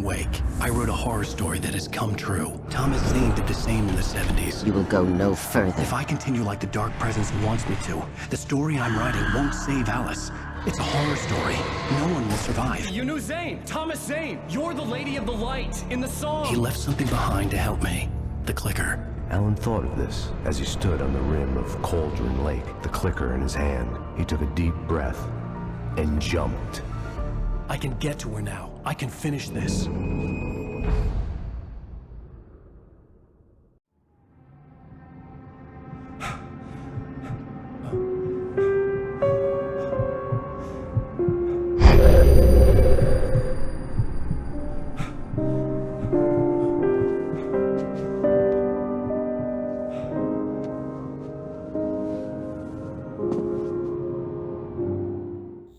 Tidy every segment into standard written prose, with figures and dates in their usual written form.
Alan Wake. I wrote a horror story that has come true. Thomas Zane did the same in the 70s. You will go no further. If I continue like the Dark Presence wants me to, the story I'm writing won't save Alice. It's a horror story. No one will survive. You knew Zane! Thomas Zane! You're the Lady of the Light in the song! He left something behind to help me. The clicker. Alan thought of this as he stood on the rim of Cauldron Lake, the clicker in his hand. He took a deep breath and jumped. I can get to her now. I can finish this.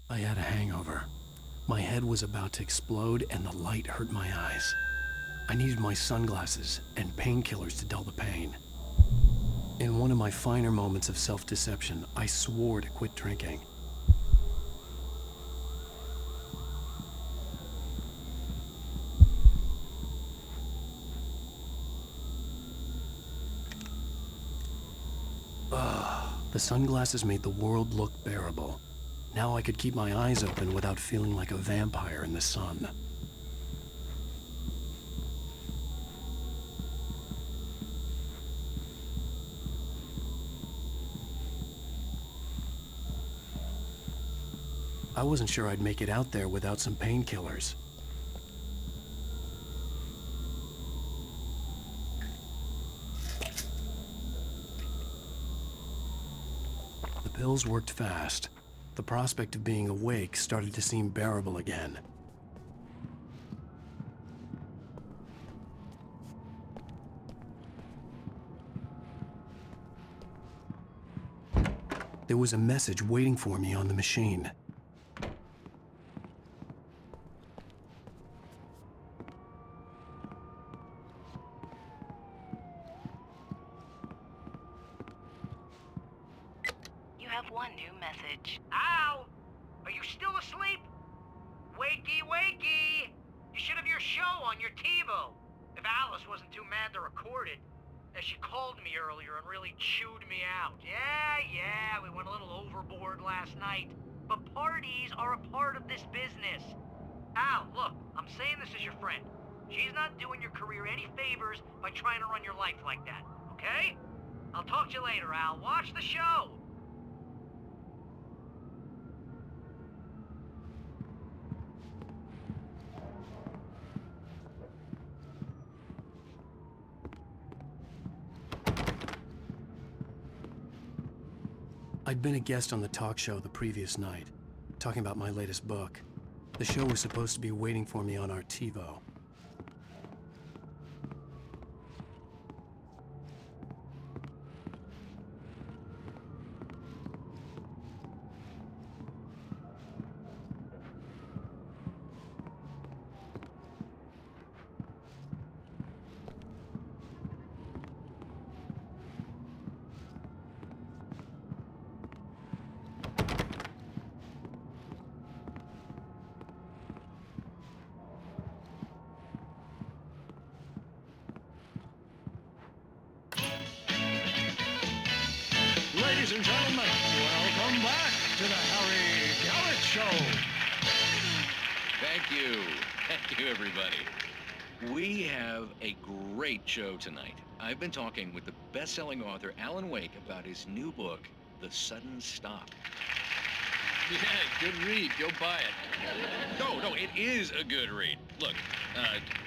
I had a hangover. My head was about to explode and the light hurt my eyes. I needed my sunglasses and painkillers to dull the pain. In one of my finer moments of self-deception, I swore to quit drinking. The sunglasses made the world look bearable. Now I could keep my eyes open without feeling like a vampire in the sun. I wasn't sure I'd make it out there without some painkillers. The pills worked fast. The prospect of being awake started to seem bearable again. There was a message waiting for me on the machine. You have one new message. Al! Are you still asleep? Wakey, wakey! You should have your show on your TiVo. If Alice wasn't too mad to record it. As she called me earlier and really chewed me out. Yeah, we went a little overboard last night. But parties are a part of this business. Al, look, I'm saying this as your friend. She's not doing your career any favors by trying to run your life like that, okay? I'll talk to you later, Al. Watch the show! I'd been a guest on the talk show the previous night, talking about my latest book. The show was supposed to be waiting for me on our TiVo. Ladies and gentlemen, welcome back to the Harry Gallant Show. Thank you. Thank you, everybody. We have a great show tonight. I've been talking with the best-selling author Alan Wake about his new book, The Sudden Stop. Yeah, good read. Go buy it. No, it is a good read. Look,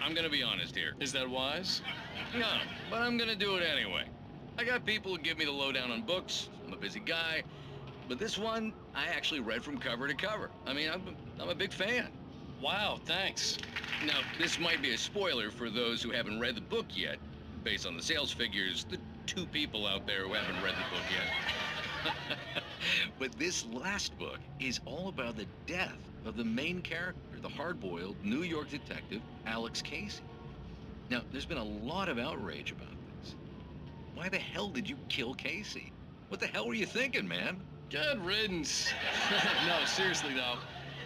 I'm gonna be honest here. Is that wise? No, but I'm gonna do it anyway. I got people who give me the lowdown on books. I'm a busy guy. But this one, I actually read from cover to cover. I mean, I'm a big fan. Wow, thanks. Now, this might be a spoiler for those who haven't read the book yet. Based on the sales figures, the 2 people out there who haven't read the book yet. But this last book is all about the death of the main character, the hard-boiled New York detective, Alex Casey. Now, there's been a lot of outrage about this. Why the hell did you kill Casey? What the hell were you thinking, man? Good riddance. No, seriously though.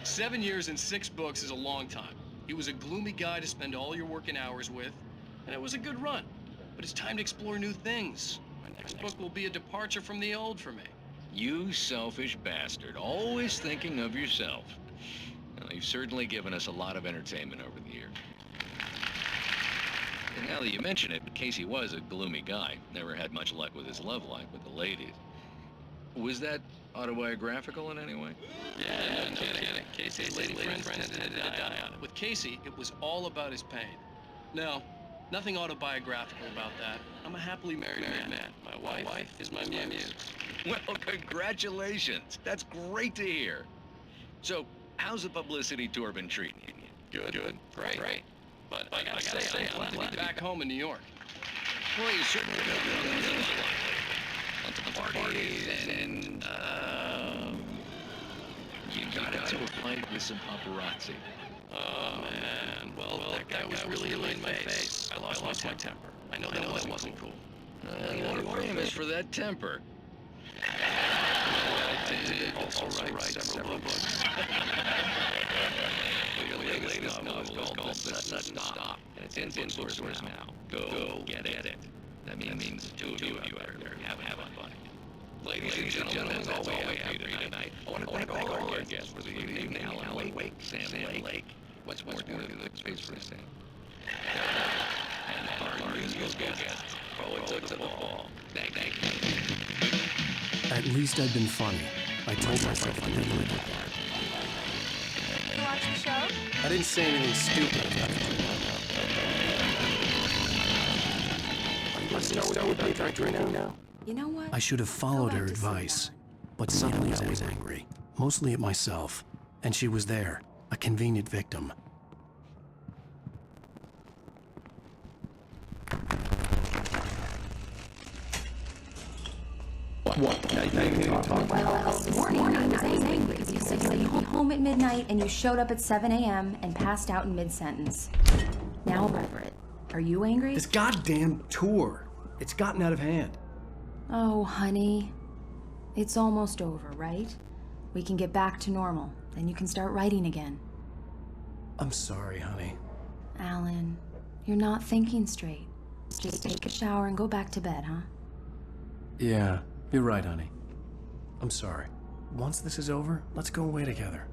7 years and 6 books is a long time. He was a gloomy guy to spend all your working hours with, and it was a good run. But it's time to explore new things. My next book will be a departure from the old for me. You selfish bastard, always thinking of yourself. Well, you've certainly given us a lot of entertainment over the years. And now that you mention it, Casey was a gloomy guy. Never had much luck with his love life with the ladies. Was that autobiographical in any way? Yeah, no kidding. Casey's lady friends tended to die on it. With Casey, it was all about his pain. No, nothing autobiographical about that. I'm a happily married man. My wife is my muse. Well, congratulations. That's great to hear. So, how's the publicity tour been treating you? Good. Great. But I gotta say, I'm glad to be back home in New York. Well, you certainly got to be on the news a lot lately. Lots of parties and you got into a fight with some paparazzi. Oh, man. Well, that guy was really in my face. I lost my temper. I know that wasn't cool. You're famous for that temper. I did also write several books. Your latest novel is called Let's Stop, and it's in bookstores now. Go get it. That means the two of you out there having fun. Ladies and gentlemen, that's all we have for you tonight. I want to thank all our guests for the evening. Alan Wake, Sam Lake. What's more than the space for a Sam? And our musical guests, poets of the fall. Thank you. At least I'd been funny. I told myself I'd never live that. You watch the show? I didn't say anything stupid. You must know what you're drinking now. You know what? I should have followed her advice, but suddenly I was angry, mostly at myself, and she was there, a convenient victim. Well, this morning I was angry because you said you were home at midnight and you showed up at 7 a.m. and passed out in mid-sentence. Now remember it. Are you angry? This goddamn tour. It's gotten out of hand. Oh, honey. It's almost over, right? We can get back to normal. Then you can start writing again. I'm sorry, honey. Alan, you're not thinking straight. Just take a shower and go back to bed, huh? Yeah, you're right, honey. I'm sorry. Once this is over, let's go away together.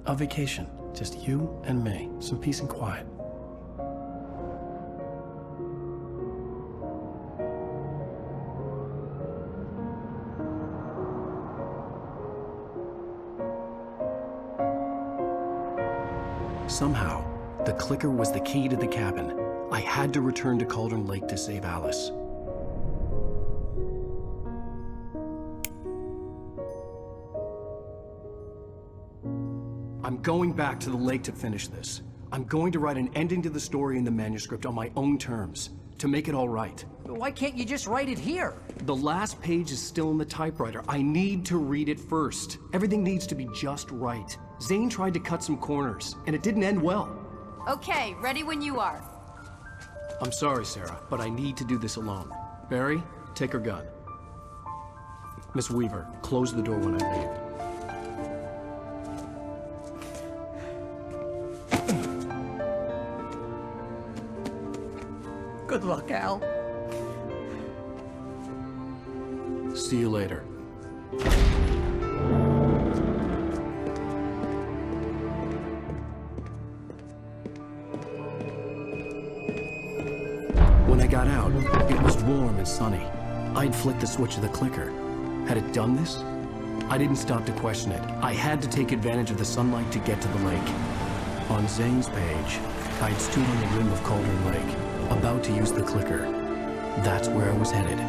A vacation. Just you and me. Some peace and quiet. Somehow, the clicker was the key to the cabin. I had to return to Cauldron Lake to save Alice. I'm going back to the lake to finish this. I'm going to write an ending to the story in the manuscript on my own terms, to make it all right. Why can't you just write it here? The last page is still in the typewriter. I need to read it first. Everything needs to be just right. Zane tried to cut some corners, and it didn't end well. Okay, ready when you are. I'm sorry, Sarah, but I need to do this alone. Barry, take her gun. Miss Weaver, close the door when I leave. Good luck, Al. See you later. When I got out, it was warm and sunny. I'd flicked the switch of the clicker. Had it done this? I didn't stop to question it. I had to take advantage of the sunlight to get to the lake. On Zane's page, I'd stood on the rim of Cauldron Lake, about to use the clicker. That's where I was headed.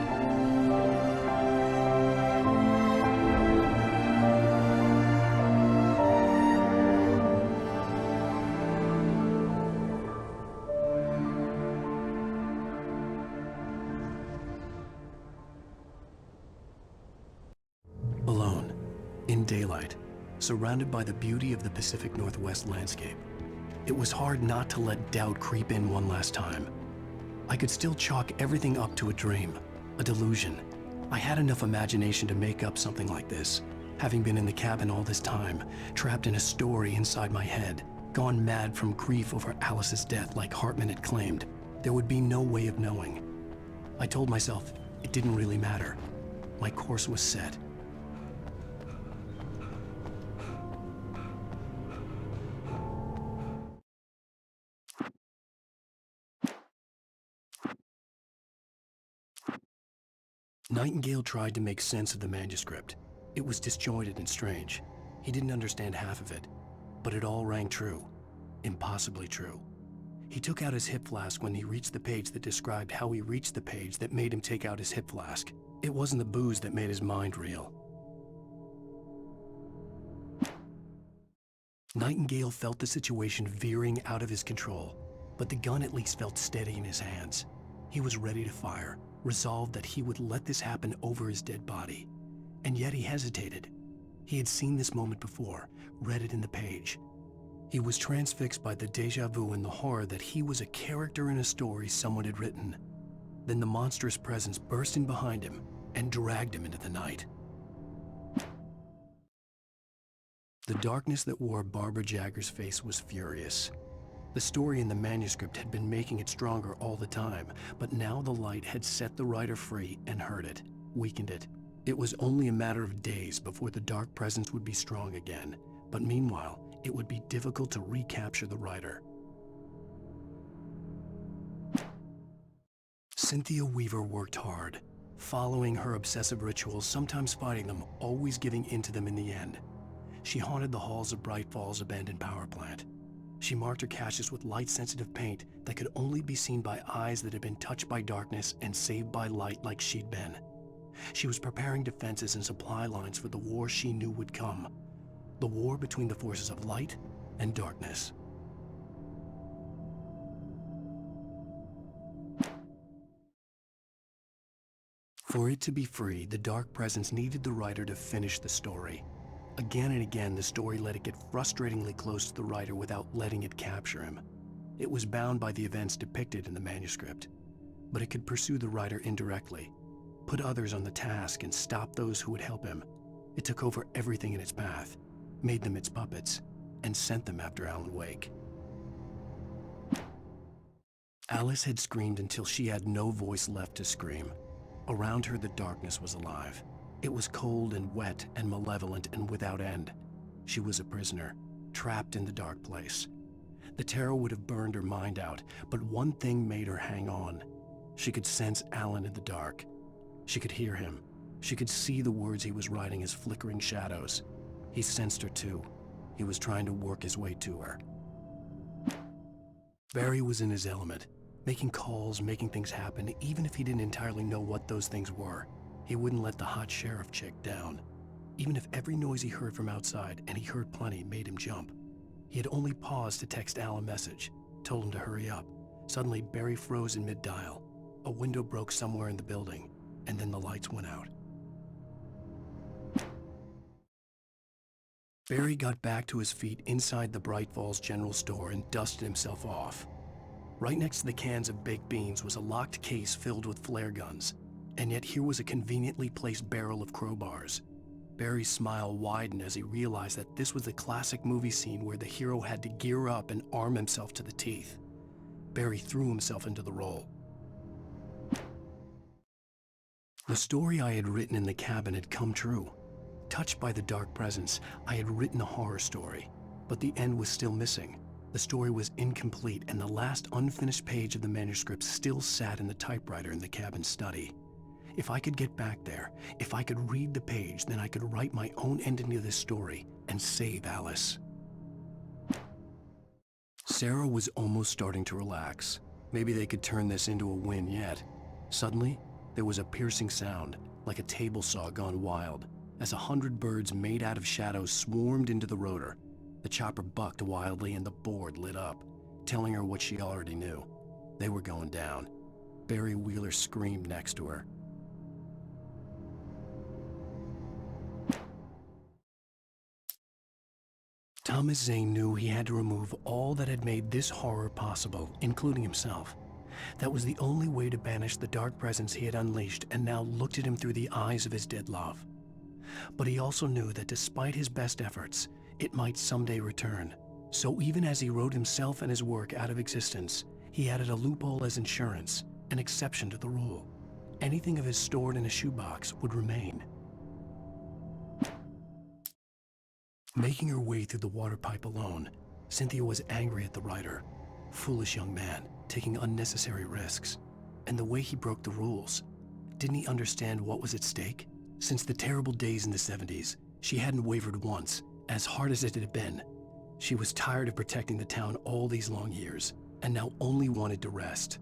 Alone, in daylight, surrounded by the beauty of the Pacific Northwest landscape. It was hard not to let doubt creep in one last time. I could still chalk everything up to a dream, a delusion. I had enough imagination to make up something like this, having been in the cabin all this time, trapped in a story inside my head. Gone mad from grief over Alice's death like Hartman had claimed. There would be no way of knowing. I told myself it didn't really matter. My course was set. Nightingale tried to make sense of the manuscript. It was disjointed and strange. He didn't understand half of it, but it all rang true. Impossibly true. He took out his hip flask when he reached the page that described how he reached the page that made him take out his hip flask. It wasn't the booze that made his mind reel. Nightingale felt the situation veering out of his control, but the gun at least felt steady in his hands. He was ready to fire, resolved that he would let this happen over his dead body. And yet he hesitated. He had seen this moment before, read it in the page. He was transfixed by the déjà vu and the horror that he was a character in a story someone had written. Then the monstrous presence burst in behind him and dragged him into the night. The darkness that wore Barbara Jagger's face was furious. The story in the manuscript had been making it stronger all the time, but now the light had set the writer free and hurt it, weakened it. It was only a matter of days before the dark presence would be strong again, but meanwhile, it would be difficult to recapture the writer. Cynthia Weaver worked hard, following her obsessive rituals, sometimes fighting them, always giving in to them in the end. She haunted the halls of Bright Falls abandoned power plant. She marked her caches with light-sensitive paint that could only be seen by eyes that had been touched by darkness and saved by light like she'd been. She was preparing defenses and supply lines for the war she knew would come. The war between the forces of light and darkness. For it to be free, the dark presence needed the writer to finish the story. Again and again, the story let it get frustratingly close to the writer without letting it capture him. It was bound by the events depicted in the manuscript, but it could pursue the writer indirectly, put others on the task and stop those who would help him. It took over everything in its path, made them its puppets, and sent them after Alan Wake. Alice had screamed until she had no voice left to scream. Around her, the darkness was alive. It was cold and wet and malevolent and without end. She was a prisoner, trapped in the dark place. The terror would have burned her mind out, but one thing made her hang on. She could sense Alan in the dark. She could hear him. She could see the words he was writing as flickering shadows. He sensed her too. He was trying to work his way to her. Barry was in his element, making calls, making things happen, even if he didn't entirely know what those things were. He wouldn't let the hot sheriff chick down. Even if every noise he heard from outside, and he heard plenty, made him jump. He had only paused to text Al a message, told him to hurry up. Suddenly, Barry froze in mid-dial. A window broke somewhere in the building, and then the lights went out. Barry got back to his feet inside the Bright Falls General Store and dusted himself off. Right next to the cans of baked beans was a locked case filled with flare guns, and yet here was a conveniently placed barrel of crowbars. Barry's smile widened as he realized that this was the classic movie scene where the hero had to gear up and arm himself to the teeth. Barry threw himself into the role. The story I had written in the cabin had come true. Touched by the dark presence, I had written a horror story, but the end was still missing. The story was incomplete, and the last unfinished page of the manuscript still sat in the typewriter in the cabin study. If I could get back there, if I could read the page, then I could write my own ending to this story and save Alice. Sarah was almost starting to relax. Maybe they could turn this into a win yet. Suddenly, there was a piercing sound, like a table saw gone wild, as 100 birds made out of shadows swarmed into the rotor. The chopper bucked wildly and the board lit up, telling her what she already knew. They were going down. Barry Wheeler screamed next to her. Thomas Zane knew he had to remove all that had made this horror possible, including himself. That was the only way to banish the dark presence he had unleashed and now looked at him through the eyes of his dead love. But he also knew that despite his best efforts, it might someday return. So even as he wrote himself and his work out of existence, he added a loophole as insurance, an exception to the rule. Anything of his stored in a shoebox would remain. Making her way through the water pipe alone, Cynthia was angry at the writer. Foolish young man, taking unnecessary risks. And the way he broke the rules. Didn't he understand what was at stake? Since the terrible days in the 70s, she hadn't wavered once, as hard as it had been. She was tired of protecting the town all these long years, and now only wanted to rest.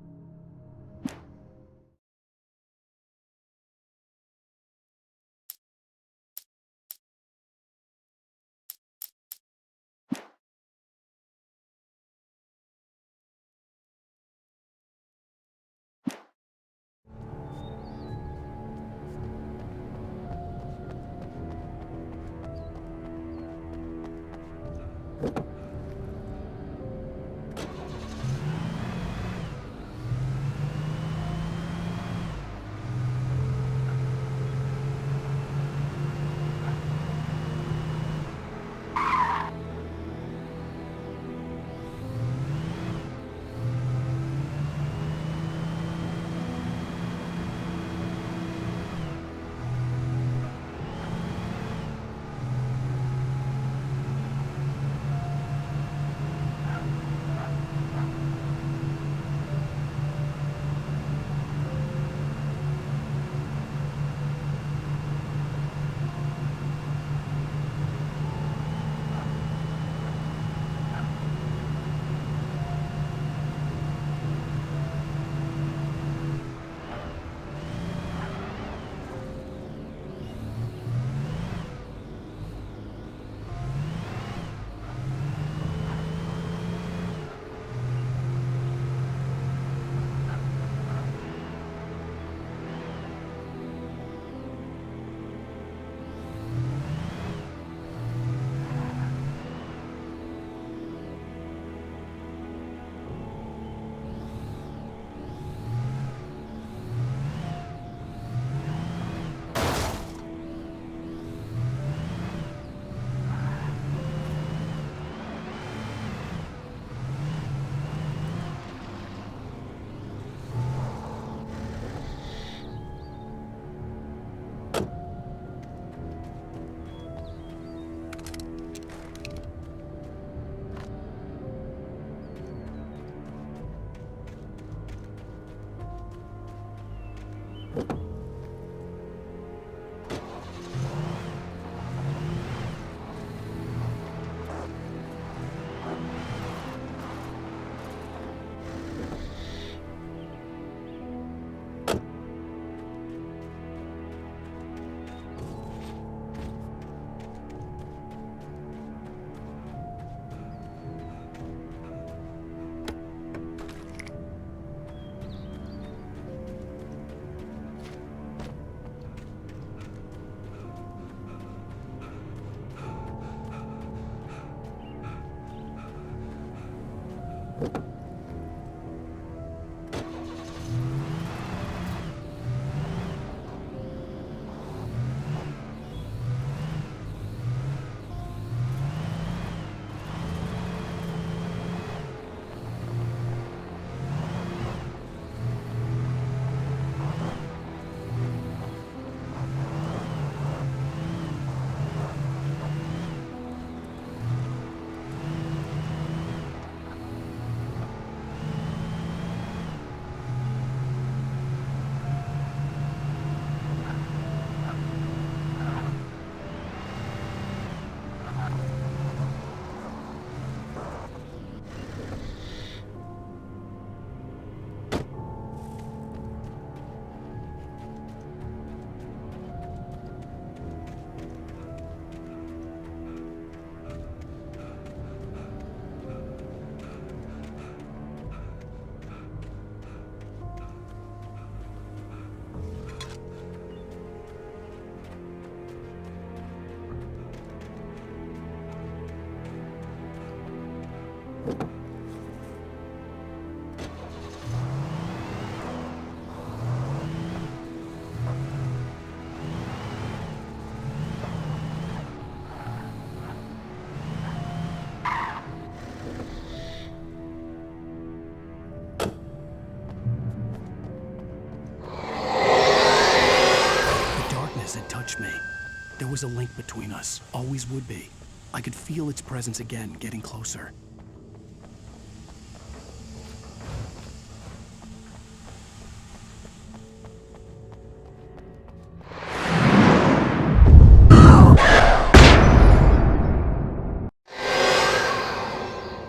There was a link between us, always would be. I could feel its presence again, getting closer.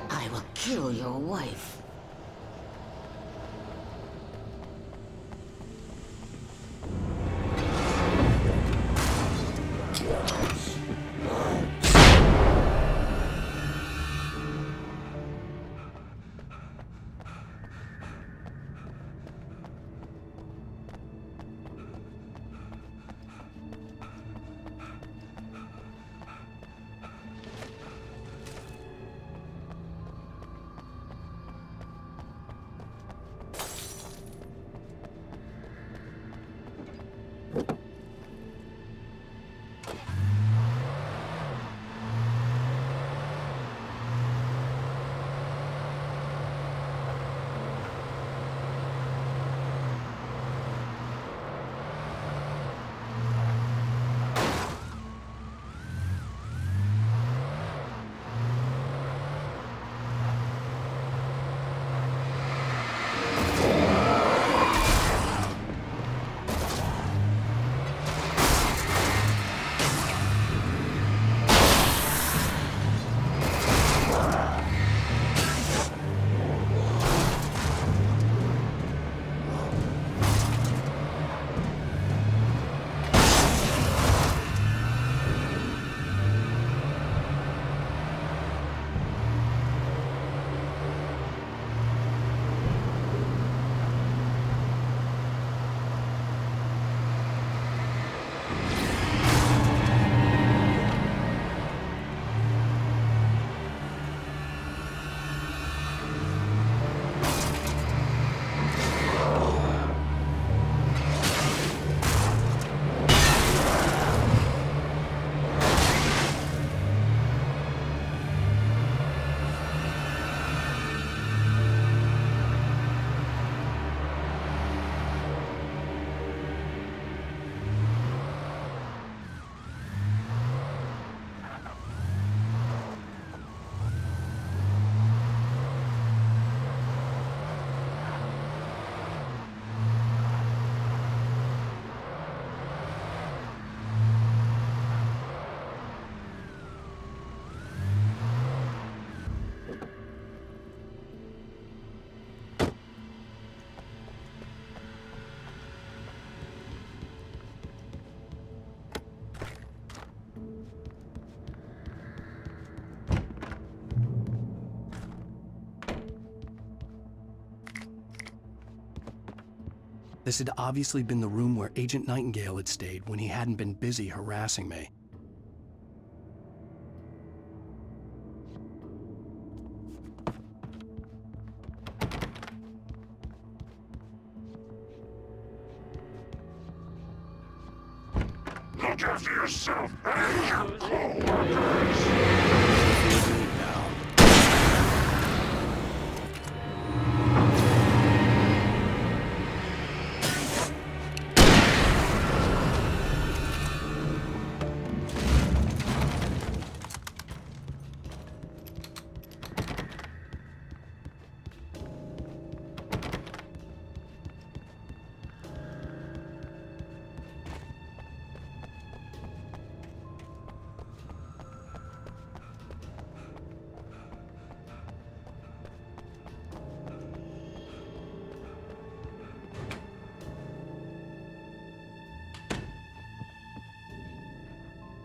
I will kill your wife. This had obviously been the room where Agent Nightingale had stayed when he hadn't been busy harassing me. Look after yourself and your co-workers!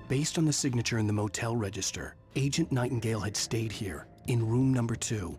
Based on the signature in the motel register, Agent Nightingale had stayed here, in room number 2.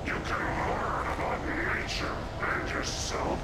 You can learn about nature and yourself.